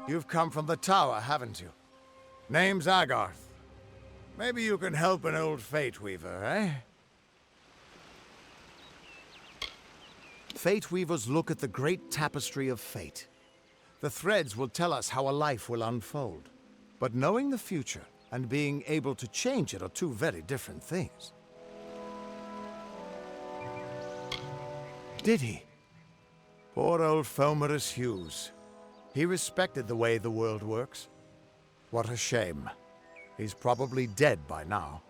You've come from the tower, haven't you? Name's Agarth. Maybe you can help an old Fate Weaver, eh? Fate Weavers look at the great tapestry of fate. The threads will tell us how a life will unfold. But knowing the future and being able to change it are two very different things. Did he? Poor old Fomerus Hughes. He respected the way the world works. What a shame. He's probably dead by now.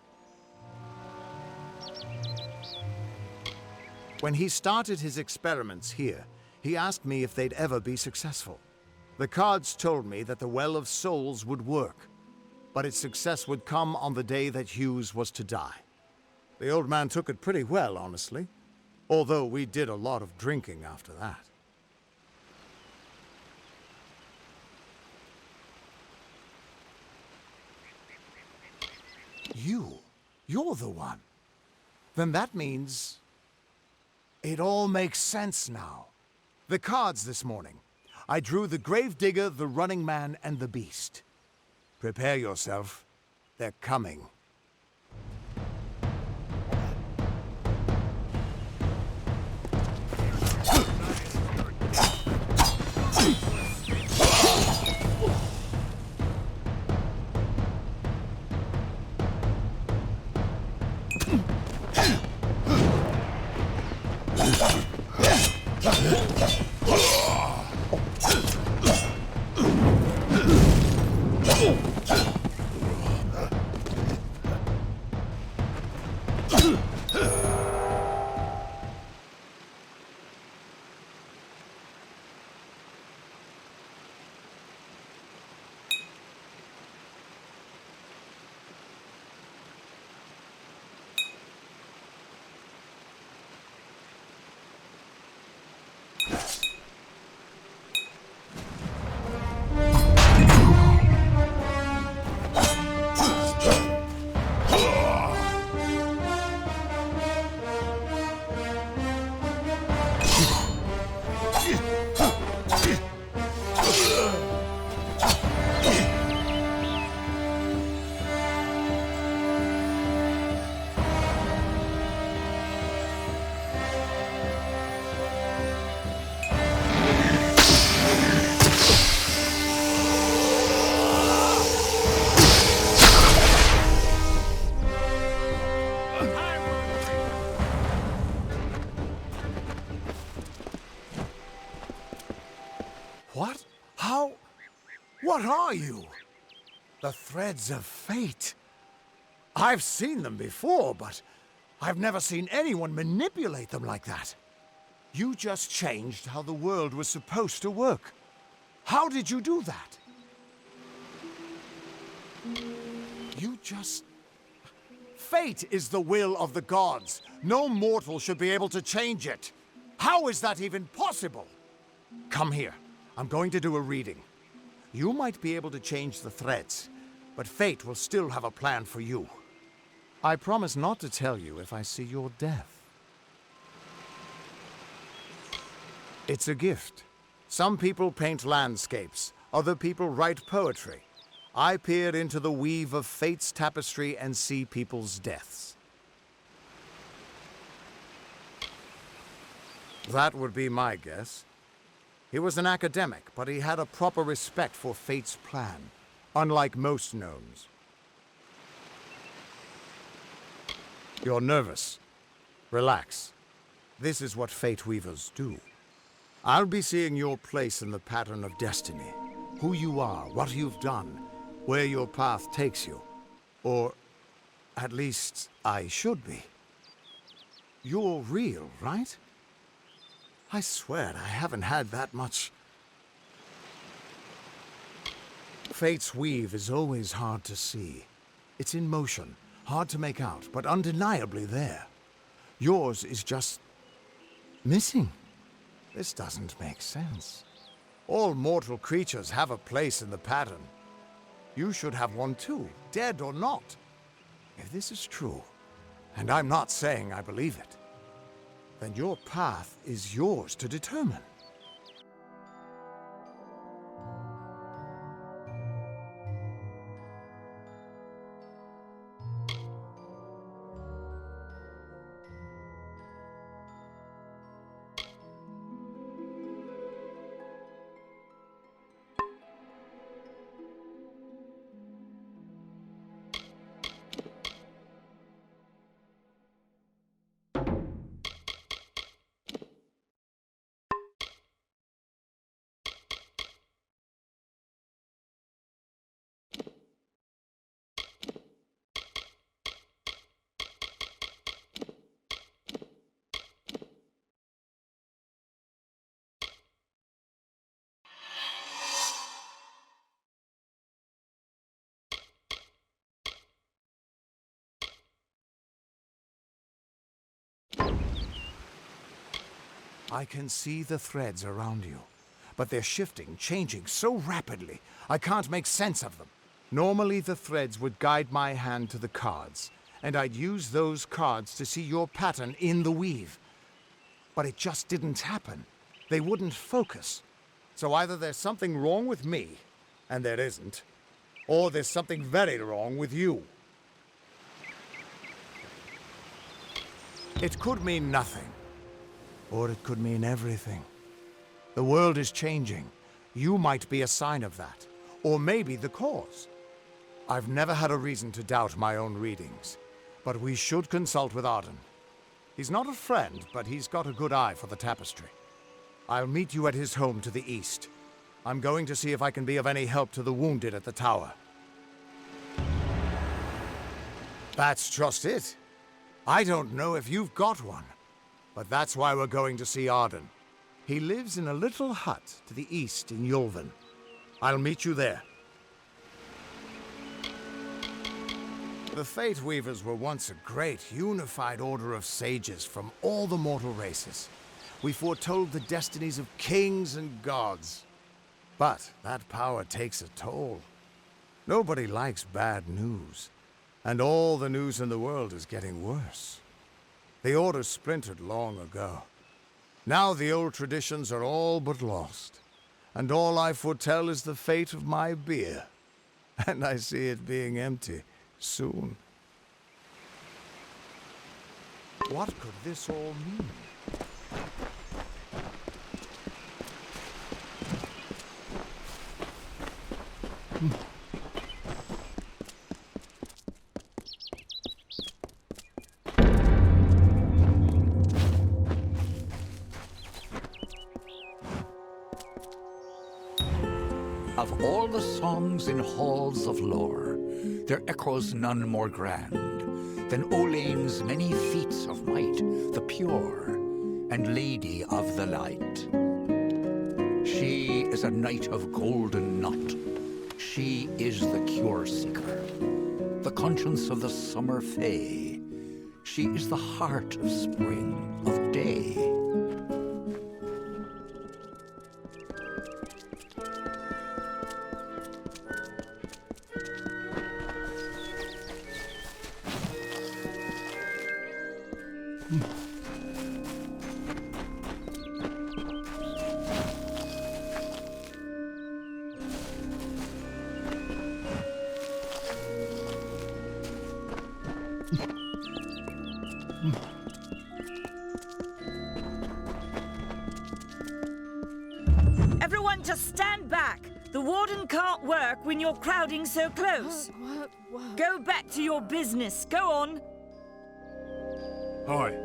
When he started his experiments here, he asked me if they'd ever be successful. The cards told me that the Well of Souls would work, but its success would come on the day that Hughes was to die. The old man took it pretty well, honestly, although we did a lot of drinking after that. You're the one. Then that means... it all makes sense now. The cards this morning. I drew the Gravedigger, the Running Man, and the Beast. Prepare yourself. They're coming. What? How? What are you? The threads of fate. I've seen them before, but I've never seen anyone manipulate them like that. You just changed how the world was supposed to work. How did you do that? You just... Fate is the will of the gods. No mortal should be able to change it. How is that even possible? Come here. I'm going to do a reading. You might be able to change the threads, but fate will still have a plan for you. I promise not to tell you if I see your death. It's a gift. Some people paint landscapes, other people write poetry. I peer into the weave of fate's tapestry and see people's deaths. That would be my guess. He was an academic, but he had a proper respect for fate's plan, unlike most gnomes. You're nervous. Relax. This is what fate weavers do. I'll be seeing your place in the pattern of destiny. Who you are, what you've done, where your path takes you. Or, at least, I should be. You're real, right? I swear I haven't had that much. Fate's weave is always hard to see. It's in motion, Hard to make out, but undeniably there. Yours is just missing. This doesn't make sense. All mortal creatures have a place in the pattern. You should have one too, dead or not. If this is true, and I'm not saying I believe it, then your path is yours to determine. I can see the threads around you, but they're shifting, changing so rapidly, I can't make sense of them. Normally the threads would guide my hand to the cards, and I'd use those cards to see your pattern in the weave. But it just didn't happen. They wouldn't focus. So either there's something wrong with me, and there isn't, or there's something very wrong with you. It could mean nothing. Or it could mean everything. The world is changing. You might be a sign of that. Or maybe the cause. I've never had a reason to doubt my own readings. But we should consult with Arden. He's not a friend, but he's got a good eye for the tapestry. I'll meet you at his home to the east. I'm going to see if I can be of any help to the wounded at the tower. That's just it. I don't know if you've got one. But that's why we're going to see Arden. He lives in a little hut to the east in Yulven. I'll meet you there. The Fate Weavers were once a great, unified order of sages from all the mortal races. We foretold the destinies of kings and gods. But that power takes a toll. Nobody likes bad news. And all the news in the world is getting worse. The Order splintered long ago. Now the old traditions are all but lost. And all I foretell is the fate of my beer. And I see it being empty soon. What could this all mean? Of all the songs in halls of lore, there echoes none more grand than Olane's many feats of might, the pure and lady of the light. She is a knight of golden knot. She is the cure seeker, the conscience of the summer fae. She is the heart of spring, of day. Everyone just stand back! The warden can't work when you're crowding so close. What? Go back to your business. Go on. Hi.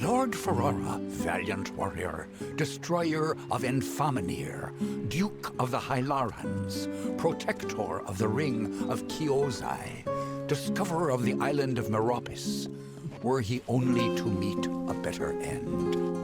Lord Ferrara, valiant warrior, destroyer of Enfaminir, Duke of the Hylarans, protector of the Ring of Chiozai, discoverer of the island of Meropis, were he only to meet a better end.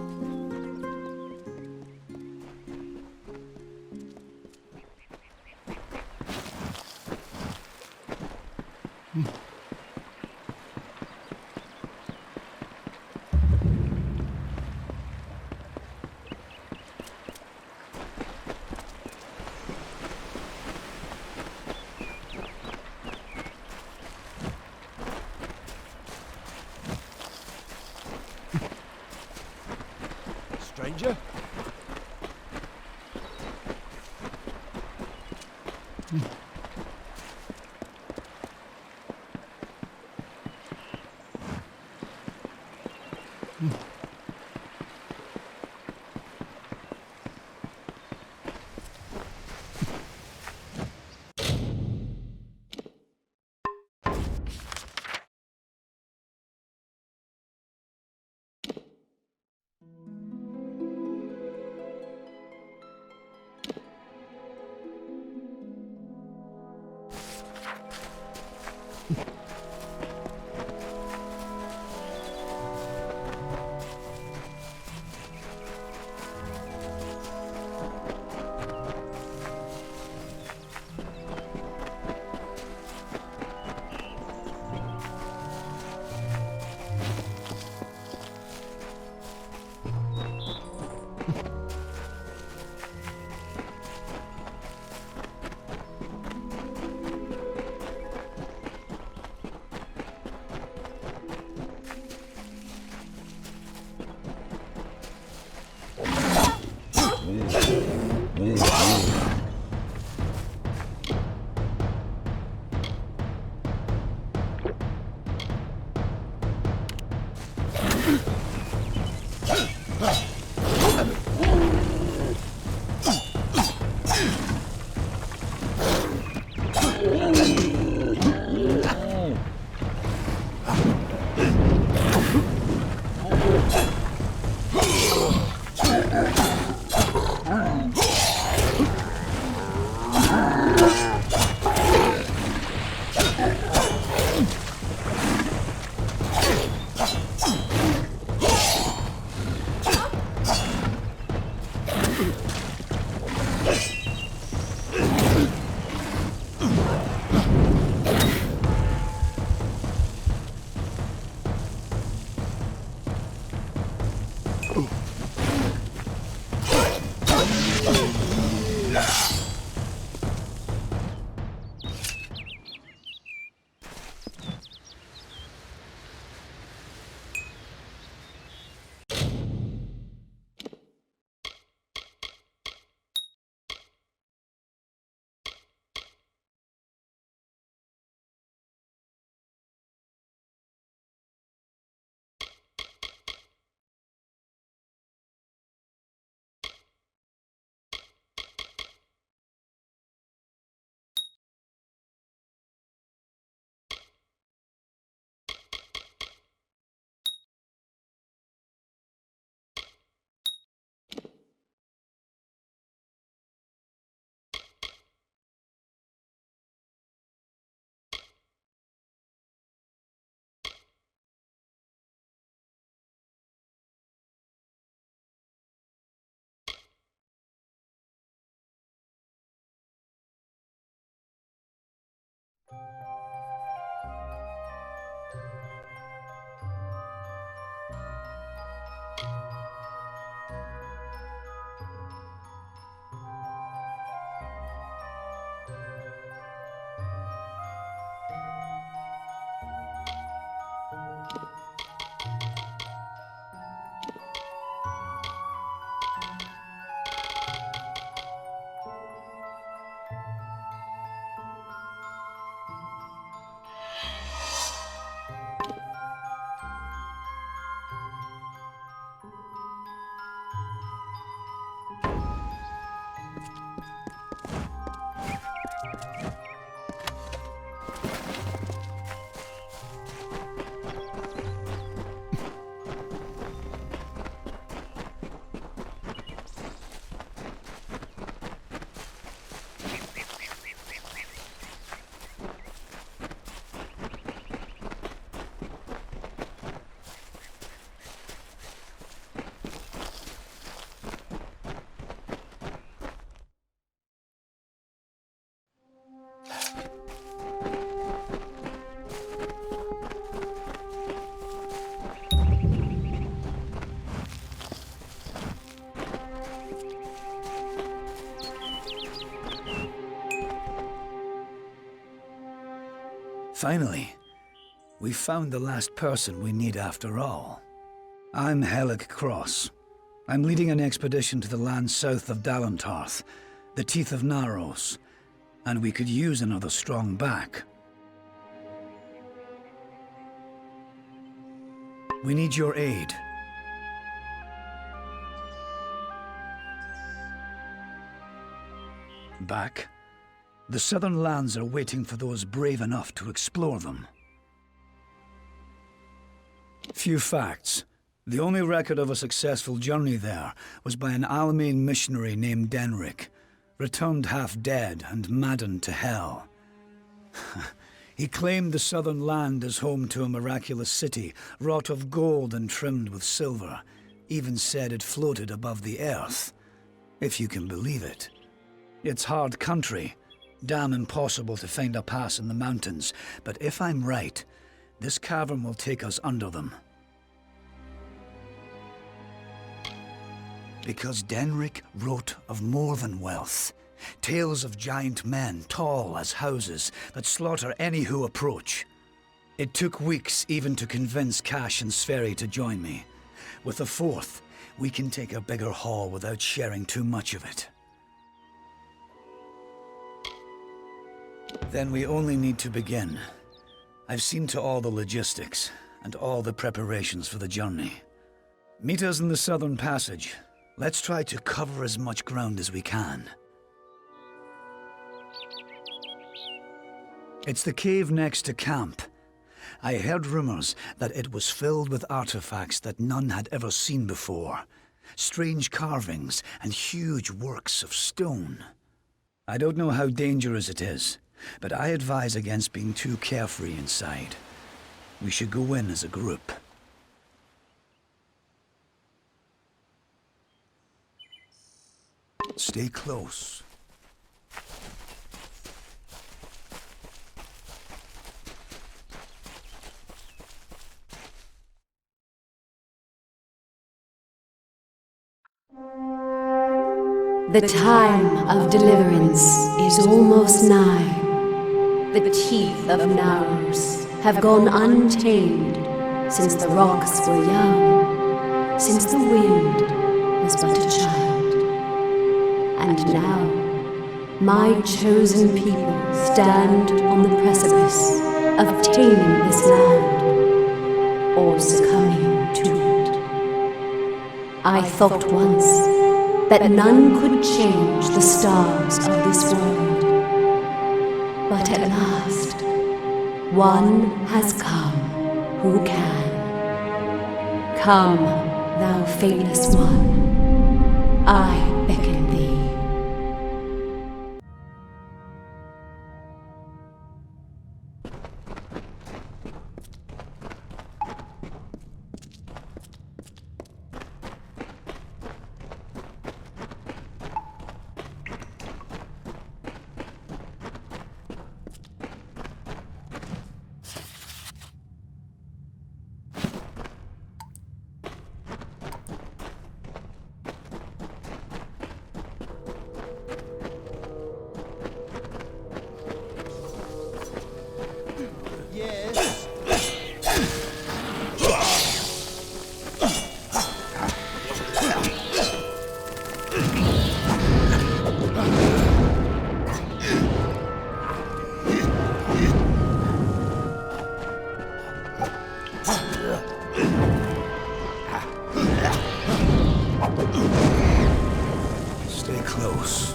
stranger. Finally, we found the last person we need after all. I'm Helig Cross. I'm leading an expedition to the land south of Dalantarth, the Teeth of Naros, and we could use another strong back. We need your aid. Back? The southern lands are waiting for those brave enough to explore them. Few facts. The only record of a successful journey there was by an Almain missionary named Denric, returned half dead and maddened to hell. He claimed the southern land as home to a miraculous city, wrought of gold and trimmed with silver. Even said it floated above the earth, if you can believe it. It's hard country, damn impossible to find a pass in the mountains, but if I'm right, this cavern will take us under them. Because Denric wrote of more than wealth. Tales of giant men, tall as houses, that slaughter any who approach. It took weeks even to convince Cash and Sverri to join me. With a fourth, we can take a bigger haul without sharing too much of it. Then we only need to begin. I've seen to all the logistics, and all the preparations for the journey. Meet us in the Southern Passage. Let's try to cover as much ground as we can. It's the cave next to camp. I heard rumors that it was filled with artifacts that none had ever seen before. Strange carvings and huge works of stone. I don't know how dangerous it is, but I advise against being too carefree inside. We should go in as a group. Stay close. The time of deliverance is almost nigh. The teeth of Naros have gone untamed since the rocks were young, since the wind was but a child. And now, my chosen people stand on the precipice of taming this land, or succumbing to it. I thought once that none could change the stars of this world. But at last, one has come who can. Come, thou faithless one, I beckon thee. Stay close.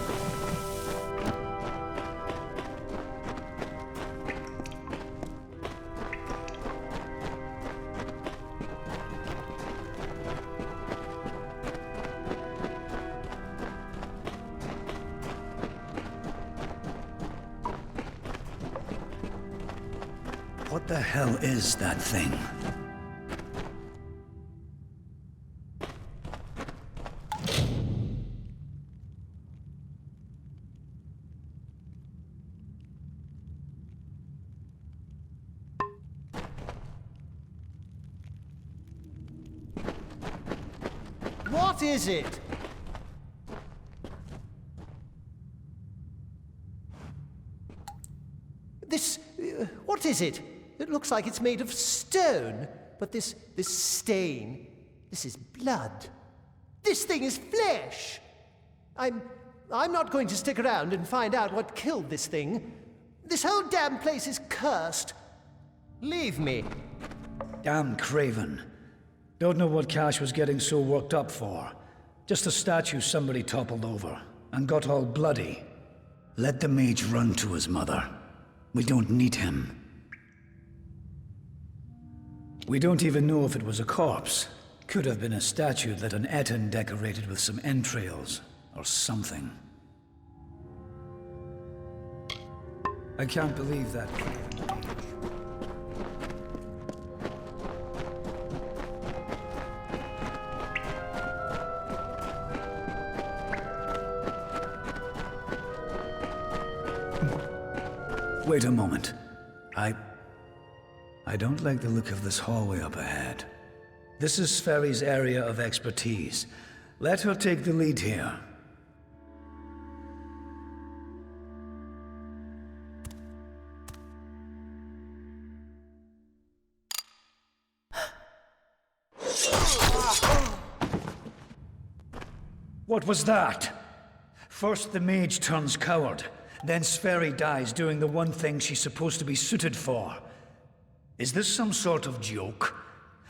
What the hell is that thing? What is it? This... what is it? It looks like it's made of stone. But this stain... this is blood. This thing is flesh! I'm not going to stick around and find out what killed this thing. This whole damn place is cursed. Leave me. Damn craven. Don't know what Cash was getting so worked up for. Just a statue somebody toppled over and got all bloody. Let the mage run to his mother. We don't need him. We don't even know if it was a corpse. Could have been a statue that an Etten decorated with some entrails or something. I can't believe that. Wait a moment. I don't like the look of this hallway up ahead. This is Sferry's area of expertise. Let her take the lead here. What was that? First the mage turns coward, then Sferry dies doing the one thing she's supposed to be suited for. Is this some sort of joke?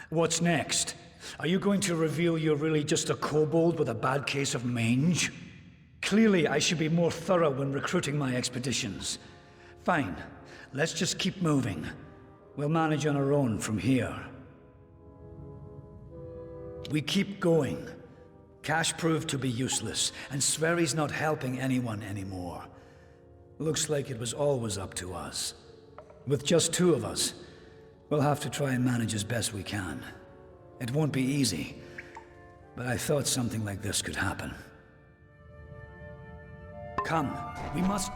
What's next? Are you going to reveal you're really just a kobold with a bad case of mange? Clearly I should be more thorough when recruiting my expeditions. Fine, let's just keep moving. We'll manage on our own from here. We keep going. Cash proved to be useless, and Sverry's not helping anyone anymore. Looks like it was always up to us. With just two of us, we'll have to try and manage as best we can. It won't be easy, but I thought something like this could happen. Come, we must...